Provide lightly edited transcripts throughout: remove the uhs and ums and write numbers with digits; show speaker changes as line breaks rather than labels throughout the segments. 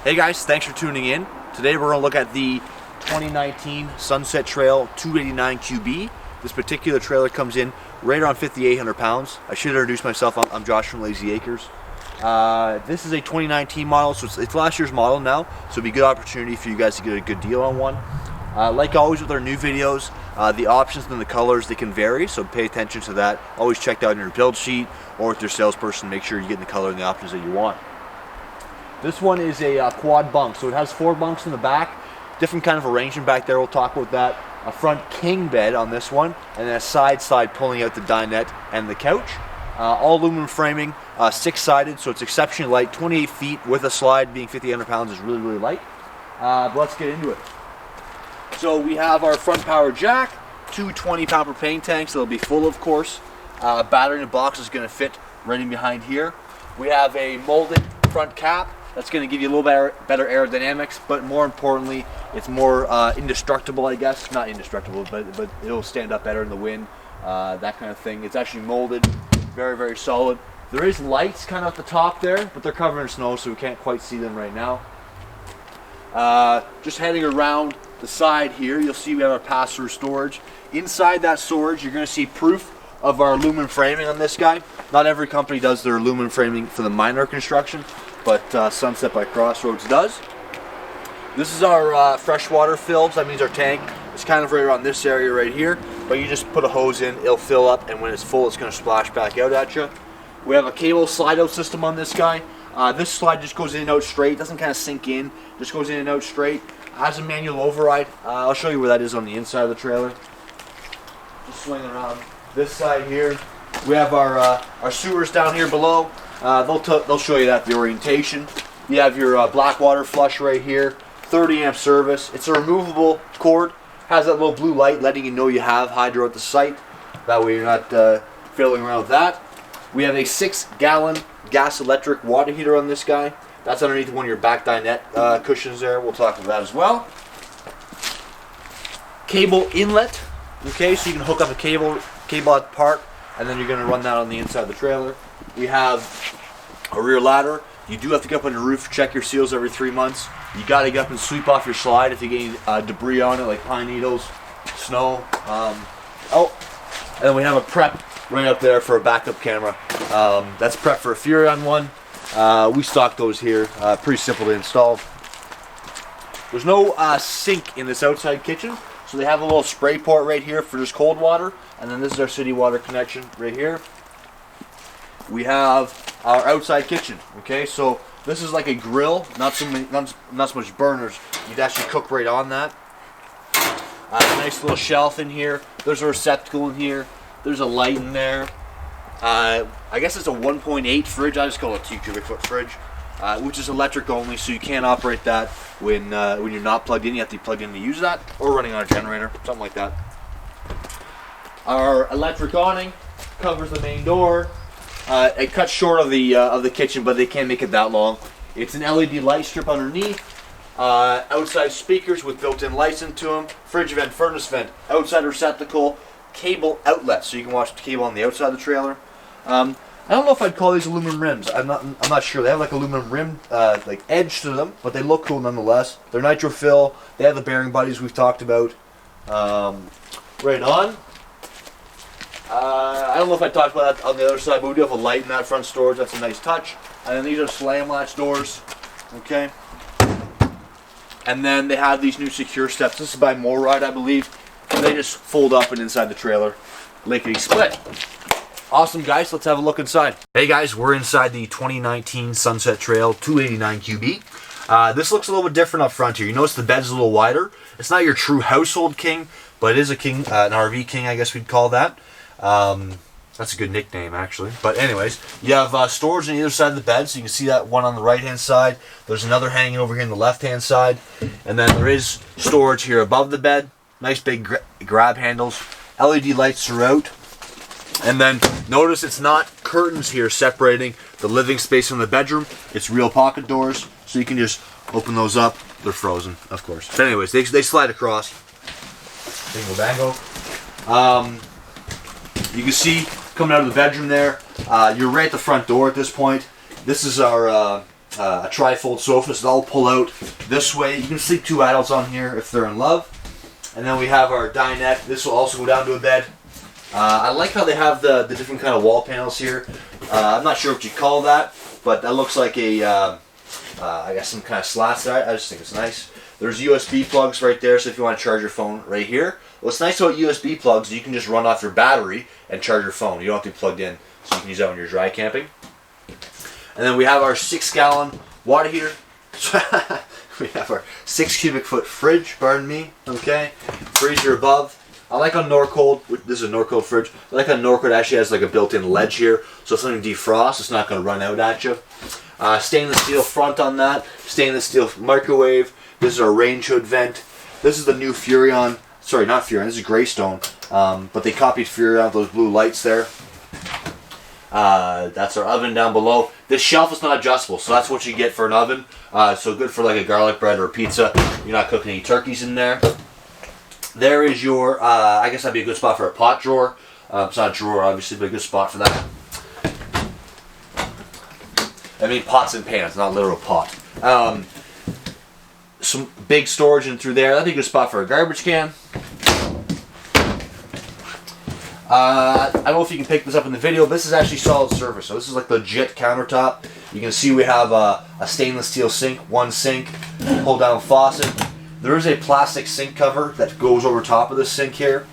Hey guys, thanks for tuning in. Today we're going to look at the 2019 Sunset Trail 289 QB. This particular trailer comes in right around 5,800 pounds. I should introduce myself. I'm Josh from Layzee Acres. This is a 2019 model, so it's last year's model now, so it'd be a good opportunity for you guys to get a good deal on one. Like always with our new videos, the options and the colors, they can vary, so pay attention to that. Always check out in your build sheet or with your salesperson, make sure you're getting the color and the options that you want. This one is a quad bunk, so it has 4 bunks in the back, different kind of arrangement back there, we'll talk about that. A front king bed on this one, and then a side pulling out the dinette and the couch. All aluminum framing, 6-sided, so it's exceptionally light, 28 feet with a slide, being 5,800 pounds is really, really light. But let's get into it. So we have our front power jack, 2 20-pound propane tanks, they'll be full of course. Battery in the box is going to fit right in behind here. We have a molded front cap. That's going to give you a little better aerodynamics, but more importantly, it's more indestructible, I guess. Not indestructible, but it'll stand up better in the wind, that kind of thing. It's actually molded, very, very solid. There is lights kind of at the top there, but they're covered in snow, so we can't quite see them right now. Just heading around the side here, you'll see we have our pass-through storage. Inside that storage, you're going to see proof of our aluminum framing on this guy. Not every company does their aluminum framing for the minor construction, but Sunset by Crossroads does. This is our freshwater fill, so that means our tank is kind of right around this area right here, but you just put a hose in, it'll fill up, and when it's full, it's going to splash back out at you. We have a cable slide-out system on this guy. This slide just goes in and out straight, doesn't kind of sink in, just goes in and out straight. Has a manual override. I'll show you where that is on the inside of the trailer. Just swing around this side here. We have our sewers down here below. They'll show you that, the orientation. You have your black water flush right here, 30 amp service. It's a removable cord, has that little blue light letting you know you have hydro at the site. That way you're not fiddling around with that. We have a 6-gallon gas electric water heater on this guy. That's underneath one of your back dinette cushions there. We'll talk about that as well. Cable inlet. Okay, so you can hook up a cable at the park, and then you're going to run that on the inside of the trailer. We have a rear ladder. You do have to get up on your roof, check your seals every 3 months. You got to get up and sweep off your slide if you get any debris on it, like pine needles, snow. And then we have a prep right up there for a backup camera. That's prep for a Furion one. We stock those here. Pretty simple to install. There's no sink in this outside kitchen, so they have a little spray port right here for just cold water, and then this is our city water connection right here. We have our outside kitchen. Okay, so this is like a grill, not so much burners. You'd actually cook right on that. Nice little shelf in here. There's a receptacle in here. There's a light in there. I guess it's a 1.8 fridge. I just call it a 2 cubic foot fridge, which is electric only, so you can't operate that when you're not plugged in. You have to be plugged in to use that, or running on a generator, something like that. Our electric awning covers the main door. It cuts short of the kitchen, but they can't make it that long. It's an LED light strip underneath. Outside speakers with built-in lights into them. Fridge vent, furnace vent, outside receptacle, cable outlet, so you can watch the cable on the outside of the trailer. I don't know if I'd call these aluminum rims. I'm not sure. They have like aluminum rim like edge to them, but they look cool nonetheless. They're nitro fill. They have the bearing buddies we've talked about. Right on. I don't know if I talked about that on the other side, but we do have a light in that front storage. That's a nice touch. And then these are slam latch doors. Okay. And then they have these new secure steps. This is by Moride, I believe. And they just fold up and inside the trailer, lickety split. Awesome, guys. Let's have a look inside. Hey guys, we're inside the 2019 Sunset Trail 289 QB. This looks a little bit different up front here. You notice the bed's a little wider. It's not your true household king, but it is a king, an RV king, I guess we'd call that. That's a good nickname, actually. But anyways, you have storage on either side of the bed, so you can see that one on the right-hand side. There's another hanging over here on the left-hand side. And then there is storage here above the bed. Nice big grab handles. LED lights throughout. And then notice it's not curtains here separating the living space from the bedroom. It's real pocket doors, so you can just open those up. They're frozen, of course. But anyways, they slide across. Bingo bango. You can see coming out of the bedroom there, you're right at the front door at this point. This is our a Trifold Sofa, so that'll pull out this way. You can sleep 2 adults on here if they're in love. And then we have our dinette. This will also go down to a bed. I like how they have the different kind of wall panels here. I'm not sure what you call that, but that looks like a, I guess some kind of slats there. I just think it's nice. There's USB plugs right there, so if you want to charge your phone right here. What's nice about USB plugs is you can just run off your battery and charge your phone. You don't have to be plugged in, so you can use that when you're dry camping. And then we have our 6-gallon water heater. We have our 6 cubic foot fridge, pardon me, okay? Freezer above. I like on Norcold, this is a Norcold fridge, I like on Norcold actually has like a built-in ledge here, so if something defrosts, it's not going to run out at you. Stainless steel front on that, stainless steel microwave. This is our range hood vent. This is the new Furrion, sorry, not Furrion, this is Greystone, but they copied Furrion, those blue lights there. That's our oven down below. This shelf is not adjustable, so that's what you get for an oven. So good for like a garlic bread or a pizza. You're not cooking any turkeys in there. There is your, I guess that'd be a good spot for a pot drawer. It's not a drawer, obviously, but a good spot for that. I mean pots and pans, not literal pot. Some big storage in through there. That'd be a good spot for a garbage can. I don't know if you can pick this up in the video, but this is actually solid surface. So this is like legit countertop. You can see we have a stainless steel sink, one sink, pull down faucet. There is a plastic sink cover that goes over top of this sink here.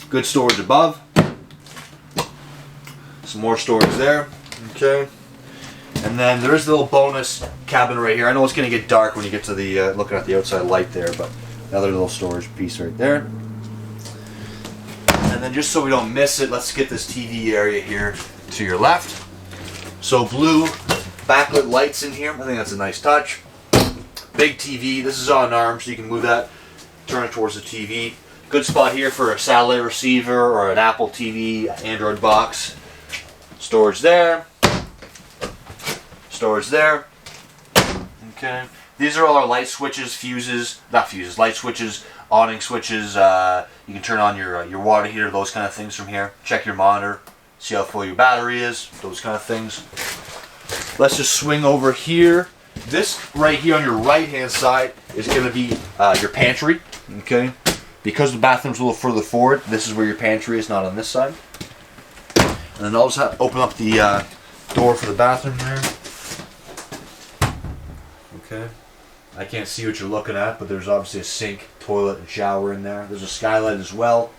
Good storage above. Some more storage there. Okay. And then there is a little bonus cabinet right here. I know it's going to get dark when you get to the looking at the outside light there, but another little storage piece right there. And then just so we don't miss it, let's get this TV area here to your left. So blue backlit lights in here. I think that's a nice touch. Big TV. This is on arm, so you can move that, turn it towards the TV. Good spot here for a satellite receiver or an Apple TV, Android box. Storage there. Storage there. Okay. These are all our light switches, fuses, not fuses, light switches, awning switches. You can turn on your water heater, those kind of things from here. Check your monitor, see how full your battery is, those kind of things. Let's just swing over here. This right here on your right hand side is going to be your pantry. Okay. Because the bathroom's a little further forward, this is where your pantry is, not on this side. And then I'll just open up the door for the bathroom there. Okay. I can't see what you're looking at, but there's obviously a sink, toilet, and shower in there. There's a skylight as well.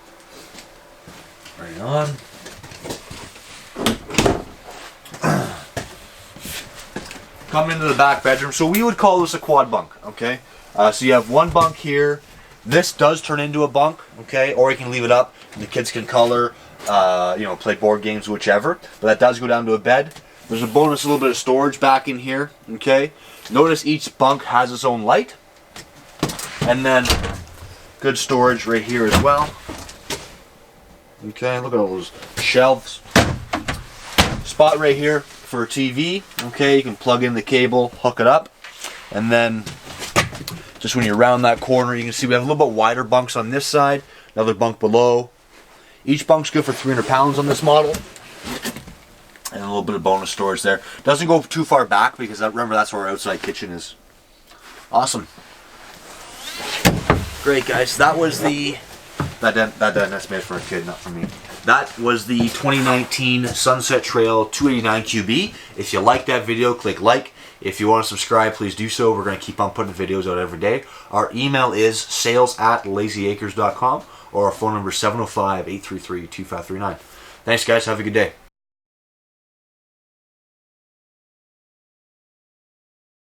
Right on. Come into the back bedroom. So we would call this a quad bunk, okay? So you have one bunk here. This does turn into a bunk, okay? Or you can leave it up, and the kids can color, play board games, whichever. But that does go down to a bed. There's a bonus, a little bit of storage back in here, okay? Notice each bunk has its own light. And then good storage right here as well. Okay, look at all those shelves. Spot right here for a TV. Okay, you can plug in the cable, hook it up. And then just when you're around that corner, you can see we have a little bit wider bunks on this side. Another bunk below. Each bunk's good for 300 pounds on this model. And a little bit of bonus storage there. Doesn't go too far back because remember that's where our outside kitchen is. Awesome. Great guys. That was that's made for a kid, not for me. That was the 2019 Sunset Trail 289 QB. If you like that video, click like. If you want to subscribe, please do so. We're going to keep on putting videos out every day. Our email is sales@layzeeacres.com or our phone number is 705-833-2539. Thanks guys. Have a good day.